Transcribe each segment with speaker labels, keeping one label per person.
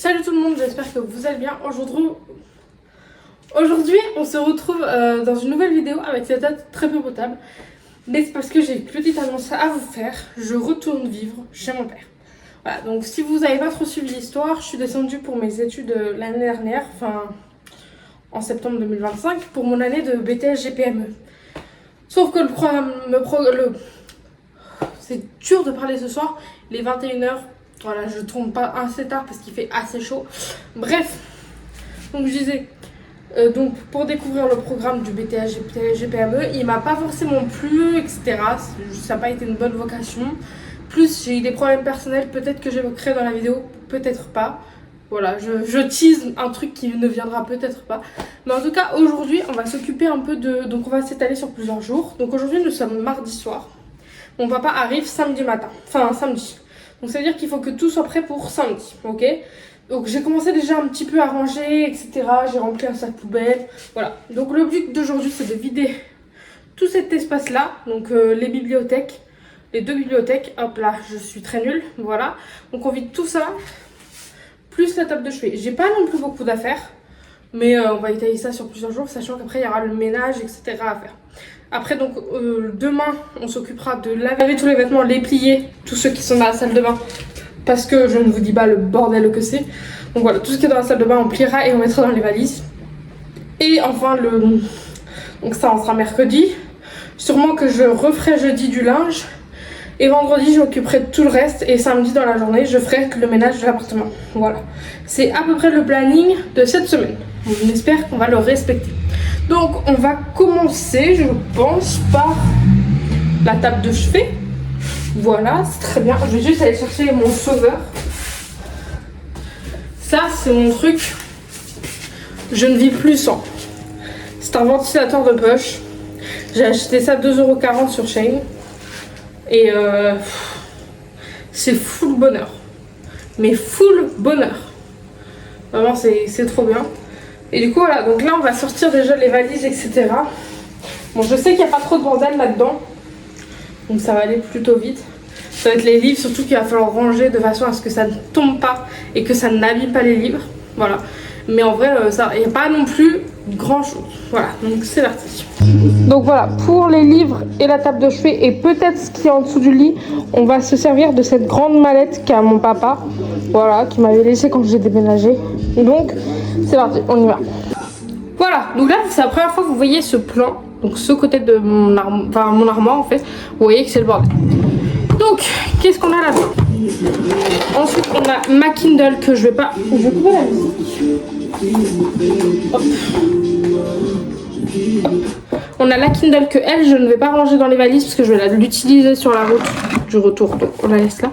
Speaker 1: Salut tout le monde, j'espère que vous allez bien. Aujourd'hui, on se retrouve dans une nouvelle vidéo avec cette date très peu potable. Mais c'est parce que j'ai une petite annonce à vous faire. Je retourne vivre chez mon père. Voilà, donc si vous n'avez pas trop suivi l'histoire, je suis descendue pour mes études l'année dernière, enfin en septembre 2025, pour mon année de BTS GPME. Sauf que c'est dur de parler ce soir, il est 21h. Voilà, je tourne pas assez tard parce qu'il fait assez chaud. Bref, donc je disais, donc pour découvrir le programme du BTS GPME, il m'a pas forcément plu, etc. Ça n'a pas été une bonne vocation. Plus j'ai eu des problèmes personnels, peut-être que j'évoquerai dans la vidéo, peut-être pas. Voilà, je tease un truc qui ne viendra peut-être pas. Mais en tout cas, aujourd'hui, on va s'occuper un peu de... Donc on va s'étaler sur plusieurs jours. Donc aujourd'hui, nous sommes mardi soir. Mon papa arrive samedi matin, enfin samedi. Donc ça veut dire qu'il faut que tout soit prêt pour samedi, ok? Donc j'ai commencé déjà un petit peu à ranger, etc. J'ai rempli un sac poubelle, voilà. Donc le but d'aujourd'hui, c'est de vider tout cet espace-là. Donc les bibliothèques, les deux bibliothèques. Hop là, je suis très nulle, voilà. Donc on vide tout ça, plus la table de chevet. J'ai pas non plus beaucoup d'affaires, mais on va étaler ça sur plusieurs jours, sachant qu'après il y aura le ménage, etc. à faire. Après donc demain on s'occupera de laver tous les vêtements, les plier, tous ceux qui sont dans la salle de bain, parce que je ne vous dis pas le bordel que c'est. Donc voilà, tout ce qui est dans la salle de bain on pliera et on mettra dans les valises. Et enfin donc ça on sera mercredi. Sûrement que je referai jeudi du linge. Et vendredi j'occuperai de tout le reste. Et samedi dans la journée je ferai le ménage de l'appartement. Voilà, c'est à peu près le planning de cette semaine. On espère qu'on va le respecter. Donc on va commencer, je pense, par la table de chevet. Voilà, c'est très bien. Je vais juste aller chercher mon sauveur. Ça, c'est mon truc. Je ne vis plus sans. C'est un ventilateur de poche. J'ai acheté ça 2,40 € sur Shein. Et c'est full bonheur. Mais full bonheur. Vraiment, c'est trop bien. Et du coup voilà, donc là on va sortir déjà les valises, etc. Bon, je sais qu'il n'y a pas trop de bordel là-dedans, donc ça va aller plutôt vite. Ça va être les livres surtout qu'il va falloir ranger de façon à ce que ça ne tombe pas et que ça n'abîme pas les livres. Voilà, mais en vrai il n'y a pas non plus grand chose. Voilà, donc c'est parti. Donc voilà, pour les livres et la table de chevet et peut-être ce qui est en dessous du lit, on va se servir de cette grande mallette qu'a mon papa, voilà, qui m'avait laissé quand j'ai déménagé. Donc c'est parti, on y va. Voilà, donc là c'est la première fois que vous voyez ce plan, donc ce côté de mon armoire en fait. Vous voyez que c'est le bordel. Donc qu'est-ce qu'on a là-dedans? Ensuite on a ma Kindle que je vais pas... Je vais couper la musique. Hop. Hop. On a la Kindle que elle, je ne vais pas ranger dans les valises parce que je vais l'utiliser sur la route du retour, donc on la laisse là.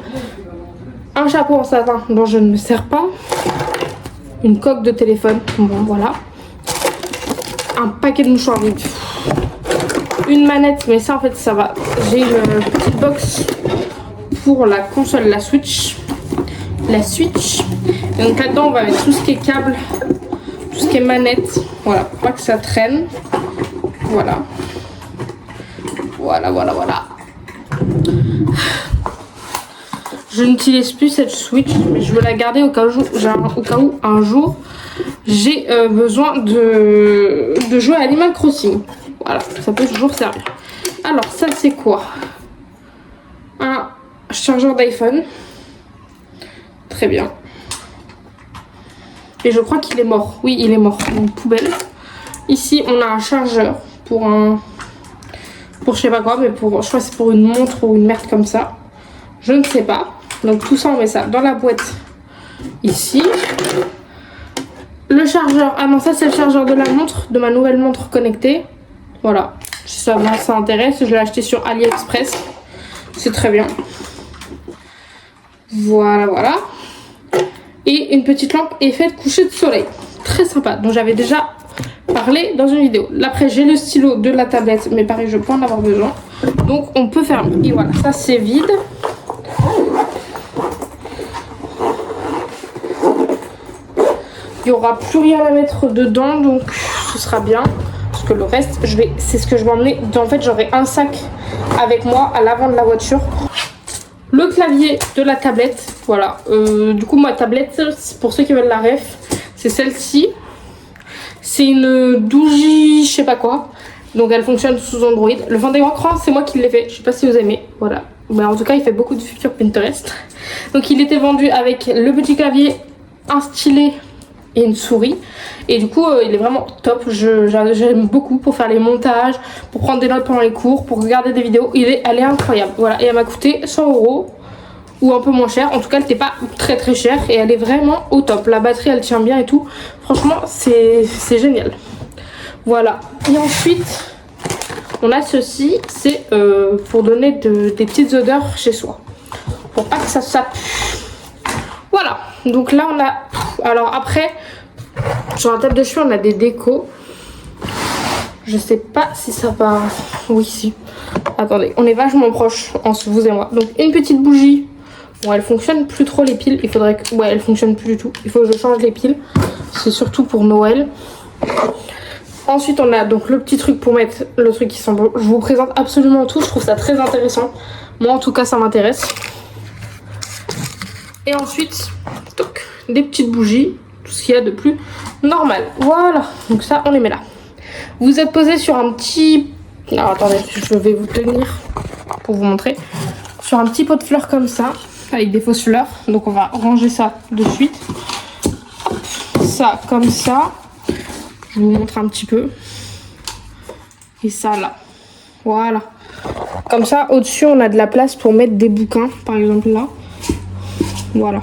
Speaker 1: Un chapeau en satin dont je ne me sers pas. Une coque de téléphone, bon voilà. Un paquet de mouchoirs vides. Une manette, mais ça en fait ça va. J'ai une petite box pour la console, la Switch. La Switch. Et donc là-dedans on va mettre tout ce qui est câble, tout ce qui est manette. Voilà, pour pas que ça traîne. Voilà. Voilà. Je n'utilise plus cette Switch, mais je veux la garder au cas où un jour j'ai besoin de jouer à Animal Crossing. Voilà, ça peut toujours servir. Alors ça c'est quoi? Un chargeur d'iPhone. Très bien. Et je crois qu'il est mort. Oui, il est mort. Donc poubelle. Ici on a un chargeur pour je sais pas quoi, mais je crois que c'est pour une montre ou une merde comme ça. Je ne sais pas. Donc tout ça on met ça dans la boîte ici. Le chargeur, ah non ça c'est le chargeur de la montre, de ma nouvelle montre connectée. Voilà, si ça intéresse, je l'ai acheté sur AliExpress. C'est très bien. Voilà. Et une petite lampe effet de coucher de soleil. Très sympa, dont j'avais déjà parlé dans une vidéo. Là après j'ai le stylo de la tablette, mais pareil je peux en avoir besoin. Donc on peut fermer. Et voilà, ça c'est vide. Il n'y aura plus rien à mettre dedans, donc ce sera bien. Parce que le reste, c'est ce que je vais emmener. En fait, j'aurai un sac avec moi à l'avant de la voiture. Le clavier de la tablette Voilà, du coup ma tablette, pour ceux qui veulent la ref, c'est celle-ci. C'est une 12J, je sais pas quoi. Donc elle fonctionne sous Android. Le fond d'écran, c'est moi qui l'ai fait. Je sais pas si vous aimez. Voilà. Mais en tout cas, il fait beaucoup de vues sur Pinterest. Donc il était vendu avec le petit clavier, un stylet et une souris. Et du coup, il est vraiment top. J'aime beaucoup pour faire les montages, pour prendre des notes pendant les cours, pour regarder des vidéos. Elle est incroyable. Voilà. Et elle m'a coûté 100 € ou un peu moins cher. En tout cas, elle n'était pas très très chère et elle est vraiment au top. La batterie, elle tient bien et tout. Franchement, c'est génial. Voilà. Et ensuite, on a ceci. C'est pour donner des petites odeurs chez soi. Pour pas que ça pue. Voilà. Donc là, on a... Alors après, sur la table de chevet, on a des décos. Je sais pas si ça va... Oui, si. Attendez, on est vachement proche entre vous et moi. Donc une petite bougie. Bon, elle fonctionne plus trop les piles. Il faudrait que... Ouais, elle fonctionne plus du tout. Il faut que je change les piles. C'est surtout pour Noël. Ensuite, on a donc le petit truc pour mettre le truc qui sent bon. Je vous présente absolument tout. Je trouve ça très intéressant. Moi, en tout cas, ça m'intéresse. Et ensuite, donc, des petites bougies. Tout ce qu'il y a de plus normal. Voilà. Donc ça, on les met là. Vous êtes posé sur un petit... Alors, attendez, je vais vous tenir pour vous montrer. Sur un petit pot de fleurs comme ça. Avec des fausses fleurs. Donc, on va ranger ça de suite. Ça, comme ça. Je vous montre un petit peu. Et ça là. Voilà. Comme ça, au-dessus, on a de la place pour mettre des bouquins. Par exemple là. Voilà.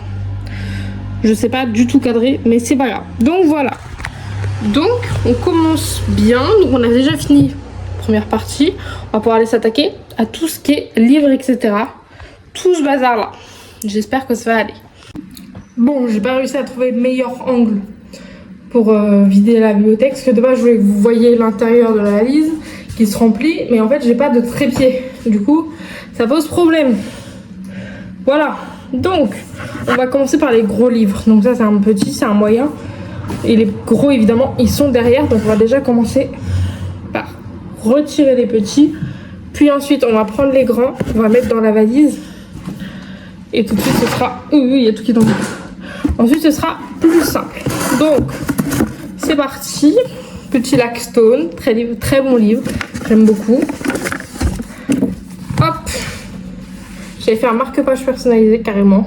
Speaker 1: Je sais pas du tout cadrer, mais c'est pas grave. Donc voilà. Donc, on commence bien. Donc, on a déjà fini la première partie. On va pouvoir aller s'attaquer à tout ce qui est livres, etc. Tout ce bazar là. J'espère que ça va aller. Bon, j'ai pas réussi à trouver le meilleur angle pour vider la bibliothèque, parce que de base je voulais que vous voyez l'intérieur de la valise qui se remplit, mais en fait j'ai pas de trépied, du coup ça pose problème. Voilà, donc on va commencer par les gros livres. Donc ça c'est un petit, c'est un moyen, et les gros évidemment ils sont derrière. Donc on va déjà commencer par retirer les petits, puis ensuite on va prendre les grands, on va mettre dans la valise, et tout de suite ce sera... il y a tout qui tombe. Ensuite ce sera plus simple. Donc c'est parti. Petit Laxton, très bon livre, j'aime beaucoup. Hop, j'avais fait un marque-page personnalisé carrément.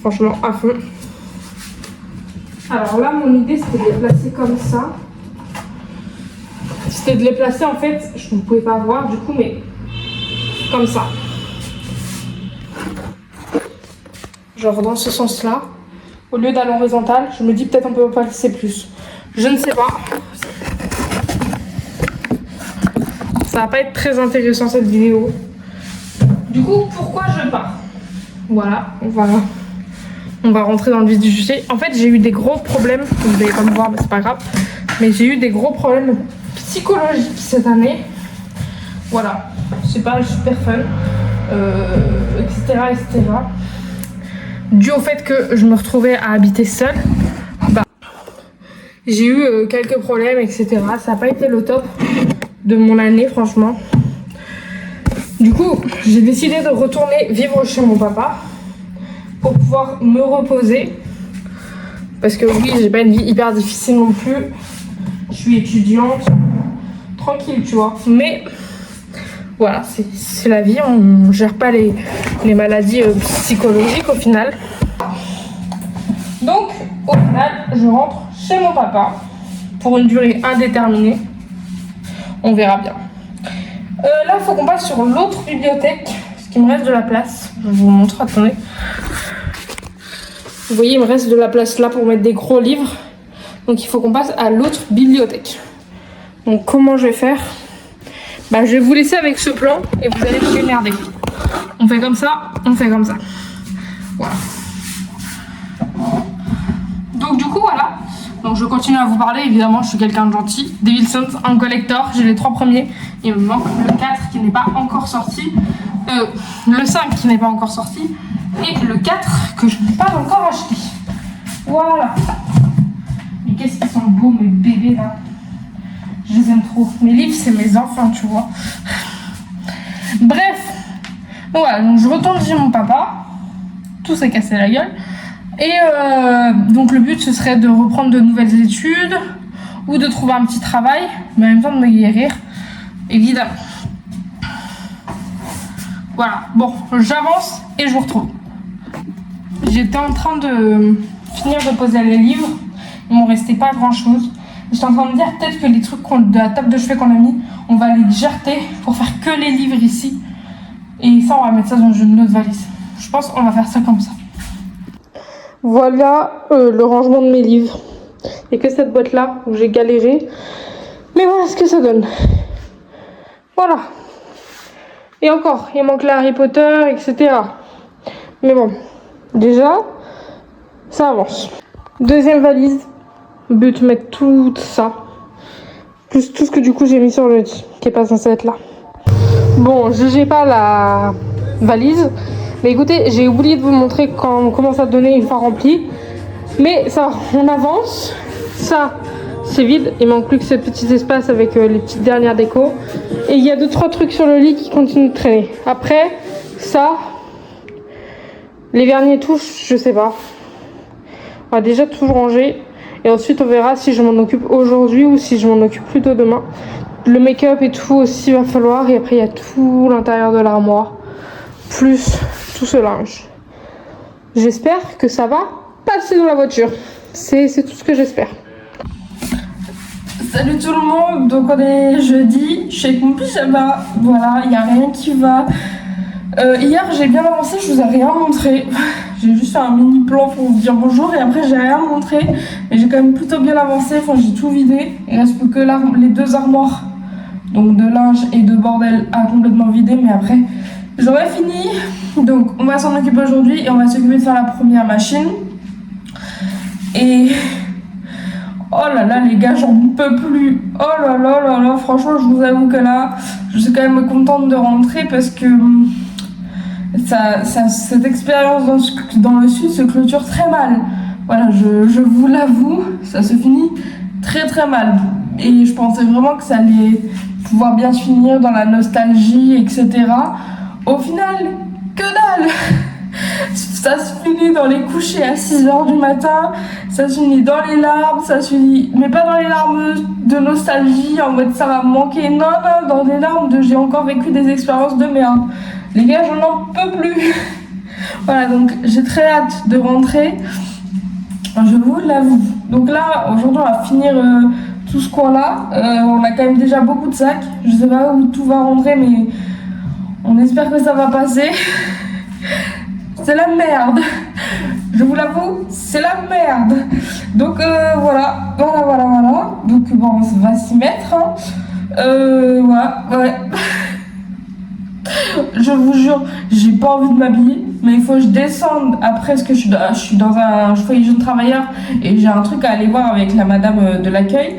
Speaker 1: Franchement à fond. Alors là mon idée c'était de les placer comme ça. C'était de les placer en fait, je ne pouvais pas voir du coup, mais comme ça. Genre dans ce sens là. Au lieu d'aller en horizontal, je me dis peut-être on peut pas laisser plus. Je ne sais pas. Ça va pas être très intéressant cette vidéo. Du coup, pourquoi je pars? Voilà, on va rentrer dans le vif du sujet. En fait, j'ai eu des gros problèmes. Vous n'allez pas me voir, mais c'est pas grave. Mais j'ai eu des gros problèmes psychologiques cette année. Voilà, c'est pas super fun, etc., etc. Dû au fait que je me retrouvais à habiter seule, j'ai eu quelques problèmes, etc. Ça n'a pas été le top de mon année, franchement. Du coup, j'ai décidé de retourner vivre chez mon papa pour pouvoir me reposer. Parce que oui, j'ai pas une vie hyper difficile non plus. Je suis étudiante, tranquille, tu vois. Mais voilà, c'est la vie, on gère pas les maladies psychologiques au final. Donc, au final, je rentre chez mon papa pour une durée indéterminée. On verra bien. Là, il faut qu'on passe sur l'autre bibliothèque, parce qu'il me reste de la place. Je vous montre, attendez. Vous voyez, il me reste de la place là pour mettre des gros livres. Donc, il faut qu'on passe à l'autre bibliothèque. Donc, comment je vais faire ? Bah, je vais vous laisser avec ce plan et vous allez vous démerder. On fait comme ça, on fait comme ça. Voilà. Donc du coup voilà. Donc je continue à vous parler, évidemment je suis quelqu'un de gentil. Devil Sons en collector, j'ai les 3 premiers. Il me manque le 4 qui n'est pas encore sorti. Le 5 qui n'est pas encore sorti. Et le 4 que je n'ai pas encore acheté. Voilà. Mais qu'est-ce qu'ils sont beaux mes bébés là. Je les aime trop. Mes livres, c'est mes enfants, tu vois. Bref. Donc voilà, donc je retourne chez mon papa. tout s'est cassé la gueule. Et donc le but ce serait de reprendre de nouvelles études ou de trouver un petit travail, mais en même temps de me guérir, évidemment. Voilà, bon, j'avance et je vous retrouve. J'étais en train de finir de poser les livres, il m'en restait pas grand chose. J'étais en train de me dire peut-être que les trucs de la table de chevet qu'on a mis, on va les jeter pour faire que les livres ici. Et ça, on va mettre ça dans une autre valise. Je pense qu'on va faire ça comme ça. Voilà le rangement de mes livres. Il n'y a que cette boîte-là où j'ai galéré. Mais voilà ce que ça donne. Voilà. Et encore, il manque les Harry Potter, etc. Mais bon, déjà, ça avance. Deuxième valise. But mettre tout ça. Plus tout ce que du coup j'ai mis sur le lit, qui est pas censé être là. Bon, je n'ai pas la valise. Mais écoutez, j'ai oublié de vous montrer comment ça donnait une fois rempli. Mais ça, on avance. Ça, c'est vide. Il manque plus que ce petit espace avec les petites dernières décos. Et il y a 2-3 trucs sur le lit qui continuent de traîner. Après, ça, les vernis et tout, je sais pas. On va déjà tout ranger. Et ensuite, on verra si je m'en occupe aujourd'hui ou si je m'en occupe plutôt demain. Le make-up et tout aussi va falloir. Et après, il y a tout l'intérieur de l'armoire. Plus tout ce linge. J'espère que ça va passer dans la voiture. C'est tout ce que j'espère. Salut tout le monde. Donc on est jeudi. Je suis avec mon pyjama. Voilà, il n'y a rien qui va. Hier, j'ai bien avancé. Je vous ai rien montré. J'ai juste fait un mini plan pour vous dire bonjour. Et après, j'ai rien montré. Mais j'ai quand même plutôt bien avancé. Enfin, j'ai tout vidé. Il reste plus que les 2 armoires. Donc de linge et de bordel à complètement vider. Mais après... j'aurais fini, donc on va s'en occuper aujourd'hui et on va s'occuper de faire la première machine. Et oh là là les gars, j'en peux plus. Oh là là là là, franchement je vous avoue que là, je suis quand même contente de rentrer parce que cette expérience dans le sud se clôture très mal. Voilà, je vous l'avoue, ça se finit très très mal. Et je pensais vraiment que ça allait pouvoir bien se finir dans la nostalgie, etc. Au final, que dalle. Ça se finit dans les couchers à 6h du matin, ça se finit dans les larmes, ça se finit, mais pas dans les larmes de nostalgie, en mode ça va me manquer, non, dans des larmes de j'ai encore vécu des expériences de merde. Les gars, je n'en peux plus. Voilà, donc j'ai très hâte de rentrer, je vous l'avoue. Donc là, aujourd'hui, on va finir tout ce coin-là. On a quand même déjà beaucoup de sacs, je sais pas où tout va rentrer, mais... on espère que ça va passer. C'est la merde. Je vous l'avoue, c'est la merde. Donc voilà. Donc bon, on va s'y mettre. Hein. Voilà, ouais. Je vous jure, j'ai pas envie de m'habiller, mais il faut que je descende après parce que je suis dans un foyer jeune travailleur et j'ai un truc à aller voir avec la madame de l'accueil.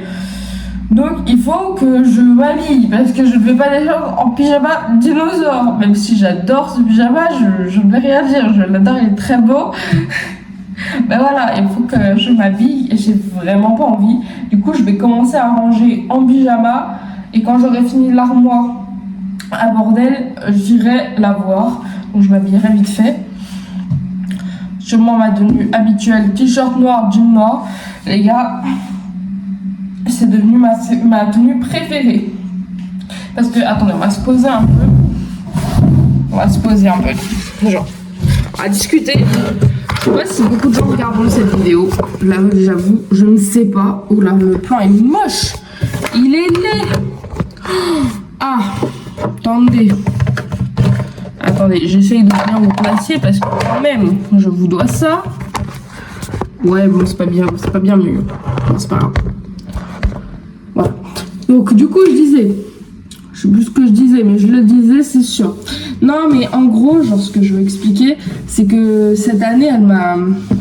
Speaker 1: Donc il faut que je m'habille parce que je ne vais pas descendre en pyjama dinosaure. Même si j'adore ce pyjama, je ne vais rien dire, je l'adore, il est très beau. Mais voilà, il faut que je m'habille et j'ai vraiment pas envie. Du coup je vais commencer à ranger en pyjama et quand j'aurai fini l'armoire à bordel, j'irai la voir. Donc je m'habillerai vite fait. Sûrement ma tenue habituelle, t-shirt noir, jean noir. Les gars... c'est devenu ma tenue préférée. Parce que, attendez, on va se poser un peu. Genre, on va discuter. Je sais pas si beaucoup de gens regardent cette vidéo. Là, j'avoue, je ne sais pas. Oh là, le plan est moche. Il est laid. Ah, attendez. J'essaye de bien vous placer parce que quand même, je vous dois ça. Ouais, bon, c'est pas bien mieux. Bon, c'est pas grave. Voilà. Donc du coup je disais, je sais plus ce que je disais, mais je le disais, c'est sûr. Non mais en gros, genre ce que je veux expliquer, c'est que cette année elle m'a,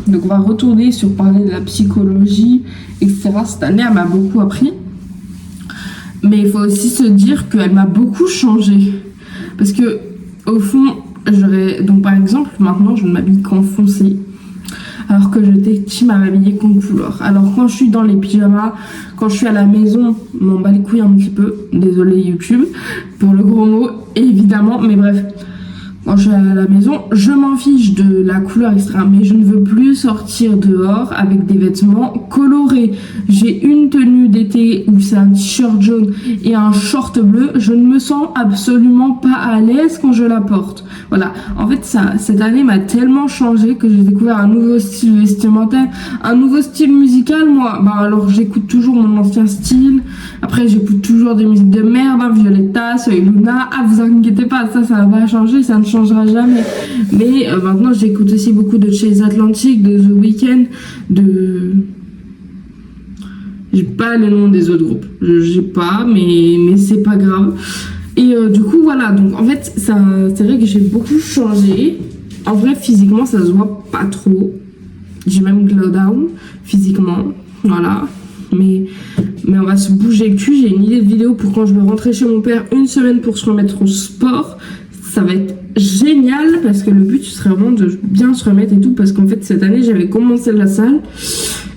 Speaker 1: donc on va retourner sur parler de la psychologie, etc. Cette année elle m'a beaucoup appris, mais il faut aussi se dire qu'elle m'a beaucoup changé, parce que au fond, donc par exemple maintenant je ne m'habille qu'en foncé. Alors que j'étais team à m'habiller comme couleur. Alors quand je suis dans les pyjamas, quand je suis à la maison, on m'en bat les couilles un petit peu. Désolé YouTube pour le gros mot, évidemment. Mais bref,
Speaker 2: quand je suis à la maison, je m'en fiche de la couleur, etc. Mais je ne veux plus sortir dehors avec des vêtements colorés. J'ai une tenue d'été où c'est un t-shirt jaune et un short bleu. Je ne me sens absolument pas à l'aise quand je la porte. Voilà. En fait, cette année m'a tellement changé que j'ai découvert un nouveau style vestimentaire, un nouveau style musical. Moi, alors j'écoute toujours mon ancien style. Après, j'écoute toujours des musiques de merde, hein, Violetta, Soy Luna. Ah, vous inquiétez pas, ça va changer, ça ne changera jamais. Mais maintenant, j'écoute aussi beaucoup de Chase Atlantic, de The Weeknd, j'ai pas les noms des autres groupes. J'ai pas, mais c'est pas grave. Et du coup, voilà. Donc, en fait, c'est vrai que j'ai beaucoup changé. En vrai, physiquement, ça se voit pas trop. J'ai même glow down, physiquement. Voilà. Mais on va se bouger le cul. J'ai une idée de vidéo pour quand je vais rentrer chez mon père, une semaine pour se remettre au sport. Ça va être génial parce que le but ce serait vraiment de bien se remettre et tout, parce qu'en fait cette année j'avais commencé la salle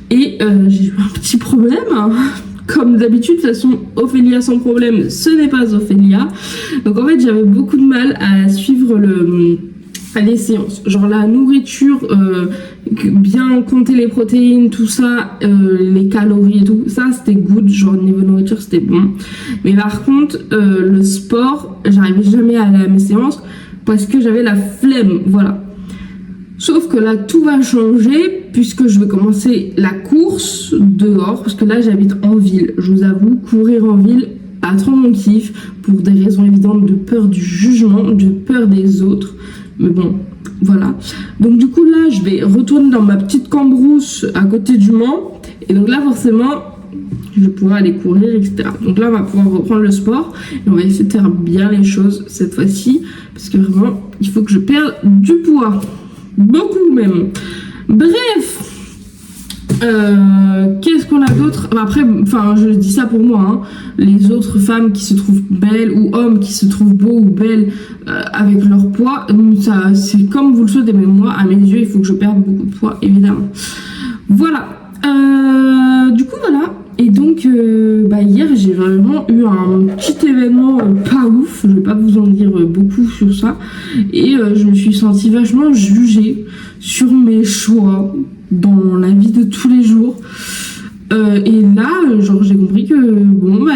Speaker 2: et j'ai eu un petit problème, hein. Comme d'habitude. De toute façon, Ophélia sans problème, ce n'est pas Ophélia. Donc en fait j'avais beaucoup de mal à suivre les séances, genre la nourriture, bien compter les protéines, tout ça, les calories et tout ça, c'était good, genre niveau nourriture c'était bon. Mais par contre le sport, j'arrivais jamais à aller à mes séances parce que j'avais la flemme, voilà. Sauf que là tout va changer puisque je vais commencer la course dehors, parce que là j'habite en ville, je vous avoue, courir en ville, pas trop mon kiff, pour des raisons évidentes de peur du jugement, de peur des autres. Mais bon, voilà. Donc du coup là, je vais retourner dans ma petite cambrousse à côté du Mans. Et donc là, forcément, je pourrai aller courir, etc. Donc là, on va pouvoir reprendre le sport. Et on va essayer de faire bien les choses cette fois-ci. Parce que vraiment, il faut que je perde du poids. Beaucoup même. Bref. Qu'est-ce qu'on a d'autre? Après, enfin, je dis ça pour moi, hein. Les autres femmes qui se trouvent belles ou hommes qui se trouvent beaux ou belles avec leur poids, ça, c'est comme vous le souhaitez, mais moi, à mes yeux, il faut que je perde beaucoup de poids, évidemment. Voilà. Du coup, voilà. Et donc, hier, j'ai vraiment eu un petit événement pas ouf. Je vais pas vous en dire beaucoup sur ça. Et je me suis sentie vachement jugée sur mes choix dans la vie de tous les jours. Et là, genre, j'ai compris que,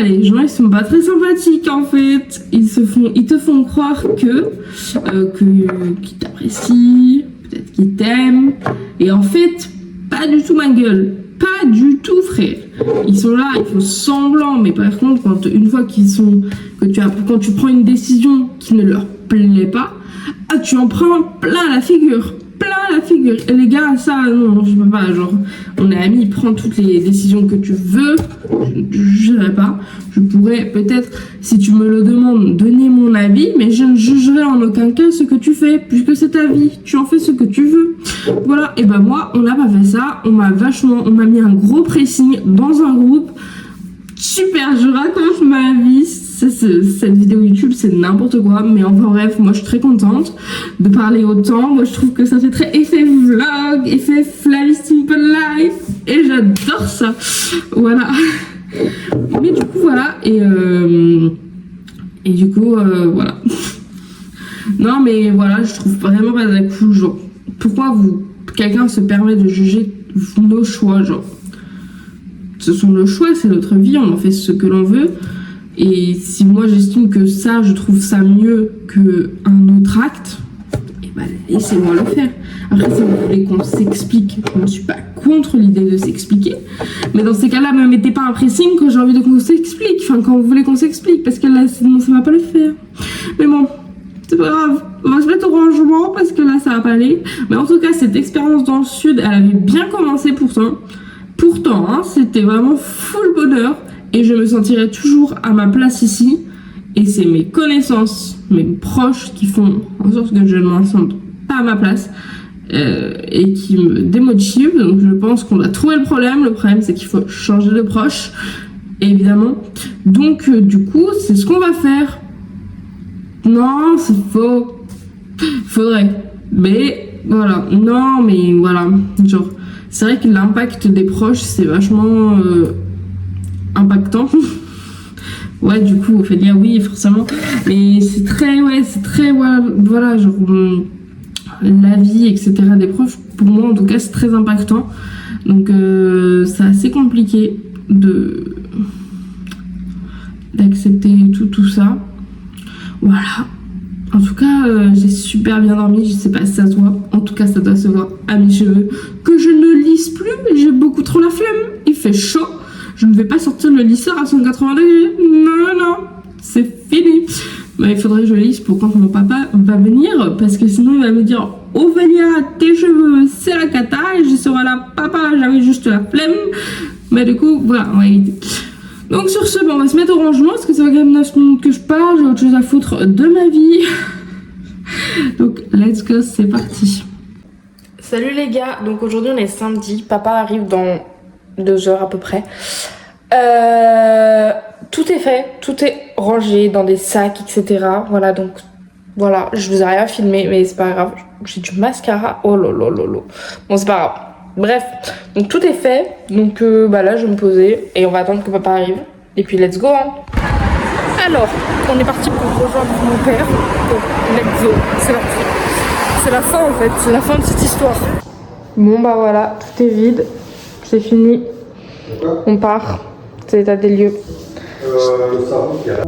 Speaker 2: les gens, ils sont pas très sympathiques, en fait. Ils te font croire qu'ils t'apprécient, peut-être qu'ils t'aiment. Et en fait, pas du tout ma gueule. Pas du tout, frère. Ils sont là, ils font semblant, mais par contre, quand tu prends une décision qui ne leur plaît pas, tu en prends plein la figure. Et les gars, ça, non, je peux pas, genre, on est amis, prends toutes les décisions que tu veux, je ne jugerai pas. Je pourrais peut-être, si tu me le demandes, donner mon avis, mais je ne jugerai en aucun cas ce que tu fais, puisque c'est ta vie, tu en fais ce que tu veux. Voilà, et moi, on n'a pas fait ça, on m'a mis un gros pressing dans un groupe. Super, je raconte ma vie. Cette vidéo YouTube, c'est n'importe quoi, mais enfin bref, moi je suis très contente de parler autant. Moi je trouve que ça fait très effet vlog, effet Flavie Simple Life, et j'adore ça. Voilà. Mais du coup, voilà, et du coup, voilà. Non, mais voilà, je trouve vraiment pas ça cool, genre, pourquoi quelqu'un se permet de juger nos choix, genre. Ce sont nos choix, c'est notre vie, on en fait ce que l'on veut. Et si moi j'estime que ça, je trouve ça mieux qu'un autre acte, laissez-moi le faire. Après, si vous voulez qu'on s'explique, je ne suis pas contre l'idée de s'expliquer. Mais dans ces cas-là, me mettez pas un pressing quand j'ai envie qu'on s'explique. Enfin, quand vous voulez qu'on s'explique, parce que là, sinon ça va pas le faire. Mais bon, c'est pas grave. On va se mettre au rangement parce que là, ça va pas aller. Mais en tout cas, cette expérience dans le sud, elle avait bien commencé pourtant. Pourtant, hein, c'était vraiment full bonheur. Et je me sentirai toujours à ma place ici. Et c'est mes connaissances, mes proches qui font en sorte que je ne m'en sente pas à ma place. Et qui me démotivent. Donc je pense qu'on a trouvé le problème. Le problème, c'est qu'il faut changer de proche, évidemment. Donc du coup, c'est ce qu'on va faire. Non, c'est faux. Faudrait. Mais voilà. Non, mais voilà. Genre, c'est vrai que l'impact des proches, c'est vachement impactant. Ouais, du coup, Ophélia, oui, forcément. Mais c'est très, voilà, genre, la vie, etc. des profs, pour moi, en tout cas, c'est très impactant. Donc, c'est assez compliqué d'accepter tout ça. Voilà. En tout cas, j'ai super bien dormi. Je sais pas si ça se voit. En tout cas, ça doit se voir à mes cheveux. Que je ne lisse plus. J'ai beaucoup trop la flemme. Il fait chaud. Je ne vais pas sortir le lisseur à 180 degrés. Non. C'est fini. Bah, il faudrait que je lisse pour quand mon papa va venir. Parce que sinon, il va me dire Ophélia, tes cheveux, c'est la cata. Et je serai là, papa, j'avais juste la flemme. Mais du coup, voilà, on va éviter. Donc sur ce, on va se mettre au rangement parce que ça va quand même 9 minutes que je parle, j'ai autre chose à foutre de ma vie. Donc let's go, c'est parti. Salut les gars, donc aujourd'hui on est samedi, papa arrive dans 2 heures à peu près. Tout est fait, tout est rangé dans des sacs, etc. Voilà, donc voilà, je vous ai rien filmé, mais c'est pas grave. J'ai du mascara, oh lolo. Bon, c'est pas grave. Bref, donc tout est fait. Donc là, je vais me poser et on va attendre que papa arrive. Et puis, let's go. Hein. Alors, on est parti pour rejoindre mon père. Donc, let's go. C'est parti. C'est la fin en fait. C'est la fin de cette histoire. Bon, bah voilà, tout est vide. C'est fini. On part. C'est l'état des lieux.
Speaker 3: Le cerveau qui a...